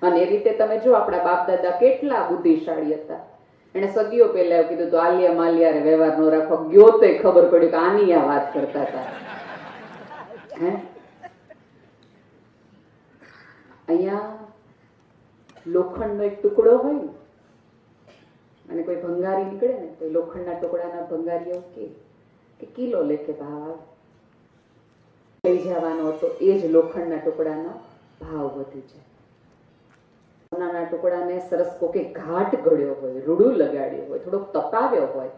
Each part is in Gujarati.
અને એ રીતે તમે જો આપણા બાપ દાદા કેટલા બુદ્ધિશાળી હતા. એને સદીઓ પહેલા એવું કીધું તો આલિયા માલિયા વ્યવહાર નો રાખો. ગયો તો ખબર પડી કે આની આ વાત કરતા હતા. હે અહીંયા લોખંડનો એક ટુકડો હોય ને અને કોઈ ભંગારી નીકળે ને તો લોખંડના ટુકડાના ભંગારીઓ કે કિલો લેખે ભાવ આવે. લઈ જવાનો હતો એ જ લોખંડના ટુકડાનો ભાવ વધી જાય. સોનાના ટુકડાને સરસ કોકે ઘાટ ગળ્યો હોય, રૂડું લગાડ્યું હોય, થોડોક તપાવ્યો હોય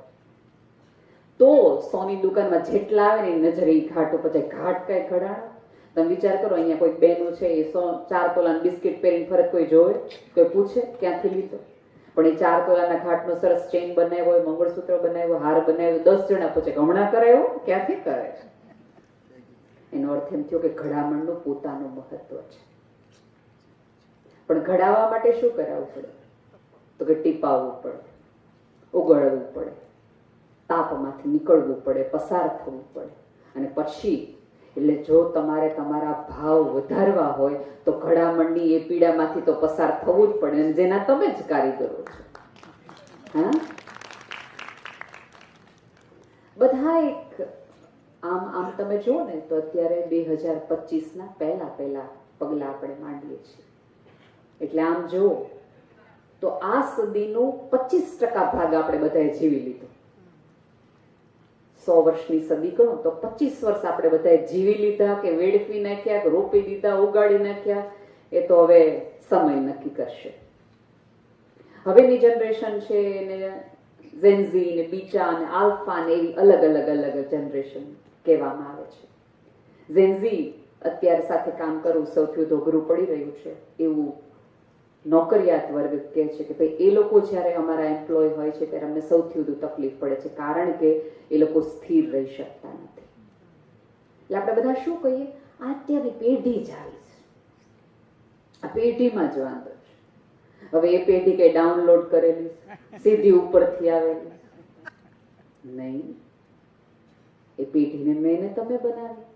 તો સોની દુકાનમાં જેટલા આવે ને નજરે એ ઘાટ ઉપર જાય. ઘાટ કઈ ઘડાણો તમે વિચાર કરો. અહીંયા કોઈ બેનું છે એ 4 તોલાનું બિસ્કિટ પહેરીને ફરજ કોઈ જોવે, કોઈ પૂછે ક્યાંથી લીધો? પણ એ 4 તોલાના ઘાટનો સરસ ચેઇન બનાવ્યો હોય, મંગળસૂત્ર બનાવ્યો, હાર બનાવ્યો, 10 જણા પૂછે હમણાં કરાયો, ક્યાંથી કરે છે? એનો અર્થ એમ થયો કે ઘડામણનું પોતાનું મહત્વ છે. પણ ઘડાવવા માટે શું કરાવવું પડે? તો કે ટીપાવવું પડે, ઉગળવું પડે, તાપમાંથી નીકળવું પડે, પસાર થવું પડે. અને પછી એટલે જો તમારે તમારા ભાવ વધારવા હોય તો ઘડામણની એ પીડામાંથી તો પસાર થવું જ પડે, અને જેના તમે જ કારીગરો છો. હા, બધા એક આમ તમે જુઓ ને તો અત્યારે 2025ના પહેલા પગલા આપણે માંડીએ છીએ. એટલે આમ જુઓ તો આ સદીનું 25% ભાગ આપણે બધાએ જીવી લીધો. 100 વર્ષની સદી ગણો તો 25 વર્ષ આપણે બધાએ જીવી લીધા કે વેડફી નાખ્યા કે રોપી દીધા, ઉગાડી નાખ્યા, એ તો હવે સમય નક્કી કરશે. હવેની જનરેશન છે ને ઝેનઝી ને બીટા ને આલ્ફા ને એવી અલગ અલગ જનરેશન કહેવામાં આવે છે. ઝેનઝી અત્યાર સાથે કામ કરવું સૌથી વધુ અઘરું પડી રહ્યું છે એવું નોકરિયાત વર્ગ કહે છે કે ભાઈ એ લોકો જ્યારે અમારા એમ્પ્લોય હોય છે ત્યારે અમને સૌથી વધુ તકલીફ પડે છે, કારણ કે એ લોકો સ્થિર રહી શકતા નથી. એટલે આપણે બધા શું કહીએ, આ અત્યારની પેઢી જ આવી છે, આ પેઢીમાં જ વાંધો છે. હવે એ પેઢી કઈ ડાઉનલોડ કરેલી સીધી ઉપરથી આવેલી નહીં. એ પેઢીને મેને તમે બનાવી,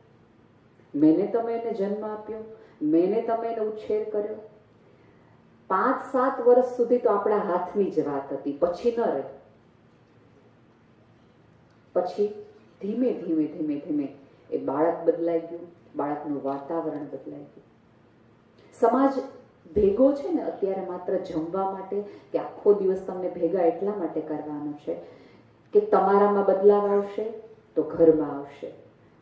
મેને તમે એને જન્મ આપ્યો, મેને તમે એને ઉછેર કર્યો. 5-7 વર્ષ સુધી તો આપણા હાથની જ વાત હતી, પછી ન રહે. પછી ધીમે ધીમે એ બાળક બદલાઈ ગયું, બાળકનું વાતાવરણ બદલાઈ ગયું. સમાજ ભેગો છે ને અત્યારે માત્ર જમવા માટે કે આખો દિવસ તમને ભેગા એટલા માટે કરવાનો છે કે તમારામાં બદલાવ આવશે તો ઘરમાં આવશે,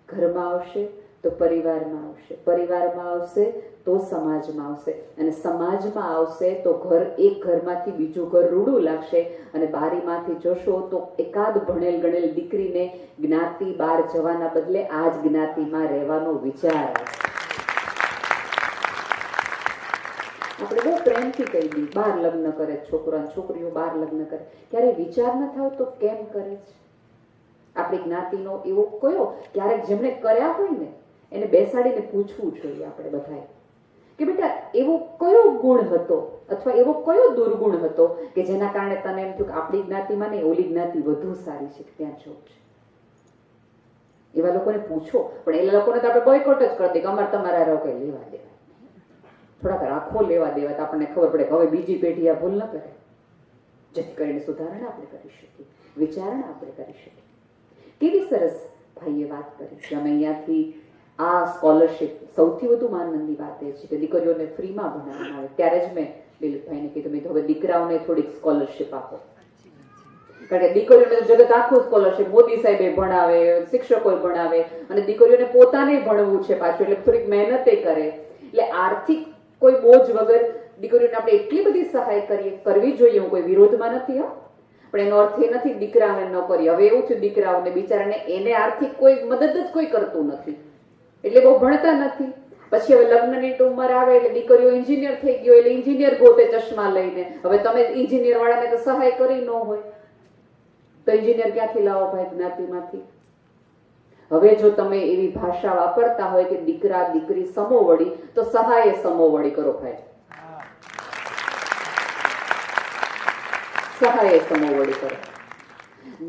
ઘરમાં આવશે તો પરિવારમાં આવશે, પરિવારમાં આવશે તો સમાજમાં આવશે, અને સમાજમાં આવશે તો એક ઘરમાંથી બીજું ઘર રૂડું લાગશે. અને બારીમાંથી જોશો તો એકાદ ભણેલ ગણેલ દીકરીને જ્ઞાતિ બહાર જવાના બદલે આ જ જ્ઞાતિમાં રહેવાનો વિચાર આવશે. આપણે બહુ પ્રેમથી કહી દઈએ બહાર લગ્ન કરે છોકરા છોકરીઓ, બહાર લગ્ન કરે, ક્યારે વિચાર ન થાવ તો કેમ કરે છે? આપણી જ્ઞાતિનો એવો કયો, ક્યારેક જેમણે કર્યા હોય ને એને બેસાડીને પૂછવું જોઈએ આપણે બધાએ કે બેટા એવો કયો ગુણ હતો અથવા એવો કયો દુર્ગુણ હતો કે જેના કારણે તને એમ થયું કે આપણી જ્ઞાતિમાં ને ઓલી જ્ઞાતિ વધુ સારી છે, ત્યાં જવું છે. એવા લોકોને પૂછો. પણ એ લોકોને તો આપણે બોયકોટ જ કરી દઈએ કે અમારે તમારા રહો કઈ લેવા દેવા, થોડાક રાખો લેવા દેવા, તો આપણને ખબર પડે કે હવે બીજી પેઢી આ ભૂલ ન કરે, જેથી કરીને સુધારણા આપણે કરી શકીએ, વિચારણા આપણે કરી શકીએ. કેવી સરસ ભાઈએ વાત કરી કે અમે અહીંયાથી આ સ્કોલરશિપ, સૌથી વધુ આનંદની વાત એ છે કે દીકરીઓને ફ્રીમાં ભણાવવામાં આવે. ત્યારે જ મેં દિલીપભાઈને કીધું મેં હવે દીકરાઓને થોડીક સ્કોલરશિપ આપો, કારણ કે દીકરીઓને જગત આખું સ્કોલરશિપ મોદી સાહેબે ભણાવે, શિક્ષકો ભણાવે, અને દીકરીઓને પોતાને ભણવું છે પાછું, એટલે થોડીક મહેનતે કરે. એટલે આર્થિક કોઈ બોજ વગર દીકરીઓને આપણે એટલી બધી સહાય કરવી જોઈએ. હું કોઈ વિરોધમાં નથી, પણ એનો અર્થ એ નથી દીકરાઓને ન કરી. હવે એવું છે દીકરાઓને બિચારાને એને આર્થિક કોઈ મદદ જ કોઈ કરતું નથી, એટલે બહુ ભણતા નથી. પછી હવે લગ્નની ઉંમર આવે એટલે દીકરીઓ એન્જિનિયર થઈ ગયો એટલે એન્જિનિયર ગોતે ચશ્મા લઈને. હવે તમે એન્જિનિયર વાળાને તો સહાય કરી ન હોય તો એન્જિનિયર ક્યાંથી લાવો ભાઈ જ્ઞાતિમાંથી? હવે જો તમે એવી ભાષા વાપરતા હોય કે દીકરા દીકરી સમોવડી, તો સહાય સમોવડી કરો ભાઈ, સહાય સમોવડી કરો.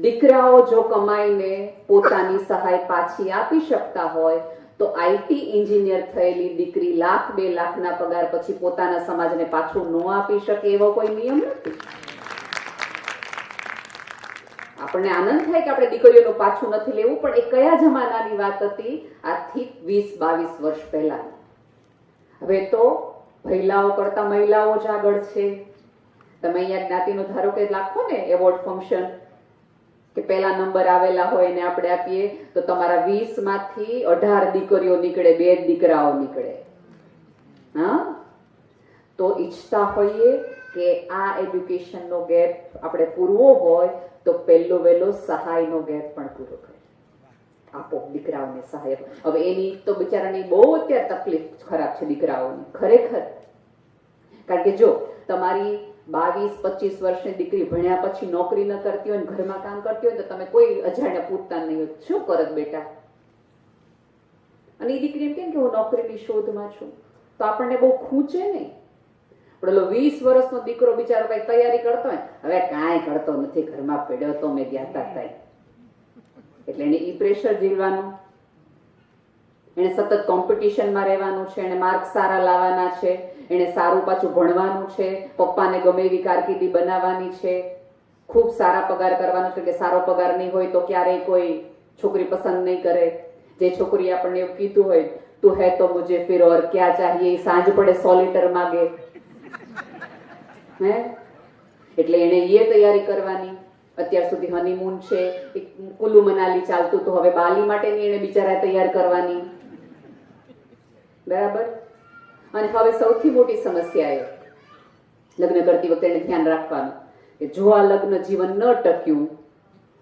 દીકરાઓ જો કમાઈને પોતાની સહાય પાછી આપી શકતા હોય તો આઈટી એન્જિનિયર થયેલી દીકરી 1,00,000 2 લાખના પગાર પછી પોતાના સમાજને પાછું ન આપી શકે એવો કોઈ નિયમ નથી. આપણને આનંદ થાય કે આપણે દીકરીઓનું પાછું નથી લેવું, પણ એ કયા જમાનાની વાત હતી? આજથી 20-22 વર્ષ પહેલા. હવે તો મહિલાઓ કરતા મહિલાઓ જ આગળ છે. તમે અહીંયા જ્ઞાતિનો ધારો કે રાખો ને એવોર્ડ ફંક્શન, કે પહેલા નંબર આવેલા હોય ને આપણે આપીએ તો તમારા 20 માંથી 18 દીકરીઓ નીકળે, 2 દીકરાઓ નીકળે. હા, તો ઈચ્છતા હોઈએ કે આ એજ્યુકેશનનો ગેપ આપણે પૂરવો હોય તો પહેલો વહેલો સહાયનો ગેપ પણ પૂરો કરે. આપો દીકરાઓને સહાય. હવે એની તો બિચારાની બહુ અત્યારે તકલીફ ખરાબ છે દીકરાઓની, ખરેખર. કારણ કે જો તમારી 22-25 વર્ષની દીકરી ભણ્યા પછી નોકરી ન કરતી હોય, ઘરમાં કામ કરતી હોય તો તમે કોઈ અજાણ્યા પૂછતા નહીં હોય શું કરત બેટા, અને એ દીકરી એમ કેમ કે હું નોકરીની શોધમાં છું, તો આપણને બહુ ખૂંચે નહીં. પેલો 20 વર્ષનો દીકરો બિચારો કઈ તૈયારી કરતો હોય, હવે કાંઈ કરતો નથી, ઘરમાં પડ્યો તો મેં ગયા હતા, એટલે એને ઈ પ્રેશર ઝીલવાનું, એને સતત કોમ્પિટિશનમાં રહેવાનું છે, એને માર્ક સારા લાવવાના છે, એને સારું પાછું ભણવાનું છે, પપ્પાને ગમે એવી કારકિર્દી બનાવવાની છે, ખૂબ સારા પગાર કરવાનો છે, કે સારો પગાર નહીં હોય તો ક્યારેય કોઈ છોકરી પસંદ નહીં કરે. જે છોકરી આપણને એવું કીધું હોય તું હે તો મુझे फिर और क्या चाहिए, સાંજ પડે 100 લીટર માગે, હે એટલે એને એ તૈયારી કરવાની. અત્યાર સુધી હનીમૂન છે, કુલ્લુ મનાલી ચાલતું તો હવે બાલી માટેની એને બિચારા તૈયાર કરવાની, બરાબર. અને હવે સૌથી મોટી સમસ્યા એ લગ્ન કરતી વખતે એને ધ્યાન રાખવાનું કે જો આ લગ્ન જીવન ન ટક્યું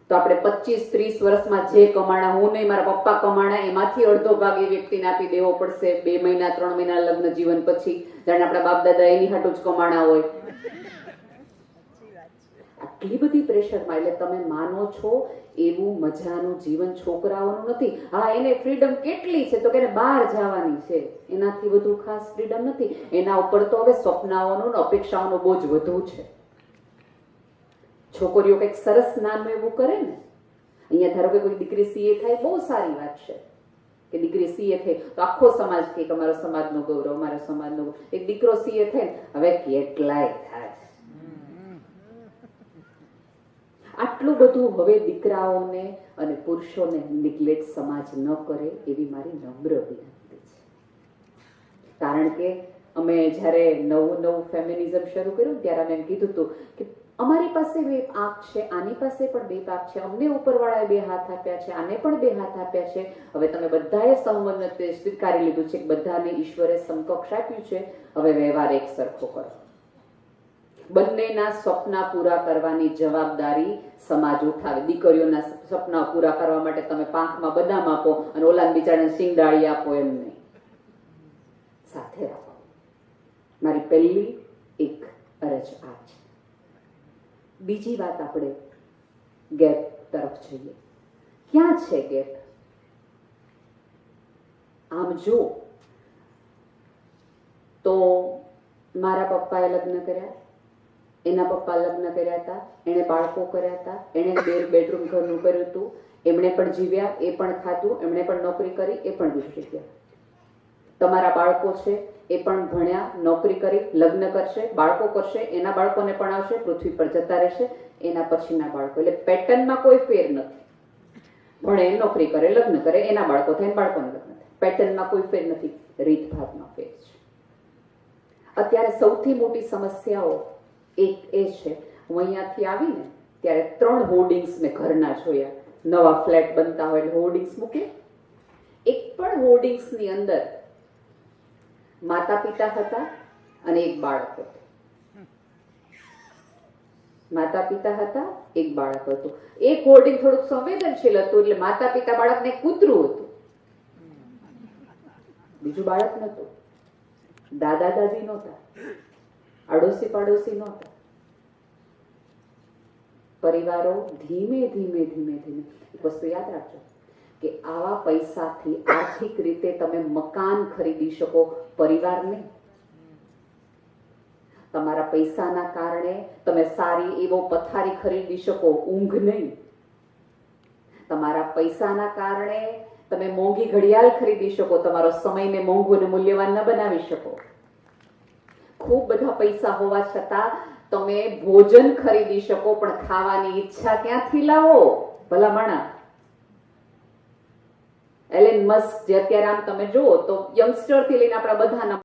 તો આપણે 25-30 વર્ષમાં જે કમાણા, હું નહીં મારા પપ્પા કમાણા, એમાંથી અડધો ભાગ એ વ્યક્તિને આપી દેવો પડશે 2 મહિના 3 મહિના લગ્ન જીવન પછી, જાણે આપણા બાપ દાદા એની હાટું જ કમાણા હોય. આટલી બધી પ્રેશરમાં, એટલે તમે માનો છો એવું મજાનું જીવન છોકરાઓનું નથી. હા, એને ફ્રીડમ કેટલી છે તો કે બહાર જવાની છે, એનાથી વધુ ખાસ ફ્રીડમ નથી. એના ઉપર તો હવે સ્વપ્નાઓનું અપેક્ષાઓનો બોજ વધુ છે. છોકરીઓ કંઈક સરસ નામ એવું કરે ને, અહીંયા ધારો કે કોઈ દીકરી સીએ થાય, બહુ સારી વાત છે કે દીકરી સીએ થઈ તો આખો સમાજ કે અમારો સમાજનો ગૌરવ, અમારો સમાજનો ગૌરવ. એક દીકરો સીએ થાય હવે કેટલાય થાય. આટલું બધું હવે દીકરાઓને અને પુરુષોને નિગ્લેક્ટ સમાજ ન કરે એવી મારી નમ્ર વિનંતી છે. કારણ કે અમે જ્યારે નવું ફેમિનિઝમ શરૂ કર્યું ત્યારે અમે એમ કીધું હતું કે અમારી પાસે 2 આંખ છે, આની પાસે પણ 2 આંખ છે, અમને ઉપરવાળાએ 2 હાથ આપ્યા છે, આને પણ 2 હાથ આપ્યા છે. હવે તમે બધાએ સંમત સ્વીકારી લીધું છે કે બધાને ઈશ્વરે સમકક્ષ આપ્યું છે, હવે વ્યવહાર એક સરખો કરો. બંનેના સપના પૂરા કરવાની જવાબદારી સમાજ ઉઠાવે. દીકરીઓના સપના પૂરા કરવા માટે તમે પાંખમાં બદામ આપો અને ઓલા બિચારાને સિંગડાળી આપો એમ નહીં, સાથે રાખો. મારી પહેલી એક અરજ આ છે. બીજી વાત, આપણે ગેપ તરફ જઈએ. ક્યાં છે ગેપ? આમ જો તો મારા પપ્પાએ લગ્ન કર્યા, એના પપ્પા લગ્ન કર્યા હતા, એને બાળકો કર્યા હતા, એને 2 બેડરૂમ ઘરનું કર્યું હતું, એમણે પણ જીવ્યા, એ પણ ખાધું, એમણે પણ નોકરી કરી, એ પણ ગુજરી ગયા. તમારા બાળકો છે એ પણ ભણ્યા, નોકરી કરી, લગ્ન કરશે, બાળકો કરશે, એના બાળકોને પણ આવશે, પૃથ્વી પર જતા રહેશે, એના પછીના બાળકો. એટલે પેટર્નમાં કોઈ ફેર નથી. ભણે, નોકરી કરે, લગ્ન કરે, એના બાળકો થાય, બાળકોને લગ્ન થાય. પેટર્નમાં કોઈ ફેર નથી, રીતભાતમાં ફેર છે. અત્યારે સૌથી મોટી સમસ્યાઓ એક એ છે, હું અહીંયાથી આવીને ત્યારે 3 હોર્ડિંગ્સ મેં ઘરના જોયા. નવા ફ્લેટ બનતા હોય એટલે હોર્ડિંગ્સ મૂકે. એક પણ હોર્ડિંગ્સની અંદર માતા પિતા હતા અને એક બાળક હતું. માતા પિતા હતા, એક બાળક હતું. એક હોર્ડિંગ થોડુંક સંવેદનશીલ હતું, એટલે માતા પિતા બાળકને કૂતરું હતું, બીજું બાળક નતું. દાદા દાદી નહોતા, આડોશી પાડોશી નહોતા. પરિવારો ધીમે ધીમે એક વસ્તુ યાદ રાખજો કે આવા પૈસાથી આર્થિક રીતે તમે મકાન ખરીદી શકો, પરિવાર નહીં. તમારા પૈસાના કારણે તમે સારી એવો પથારી ખરીદી શકો, ઊંઘ નહીં. તમારા પૈસાના કારણે તમે મોંઘી ઘડિયાળ ખરીદી શકો, તમારો સમયને મોંઘું અને મૂલ્યવાન ન બનાવી શકો. ખૂબ બધા પૈસા હોવા છતાં તમે ભોજન ખરીદી શકો, પણ ખાવાની ઈચ્છા ક્યાંથી લાવો ભલામણા? એલેન મસ્ક જે અત્યારે આમ તમે જુઓ તો યંગસ્ટર થી લઈને આપણા બધાના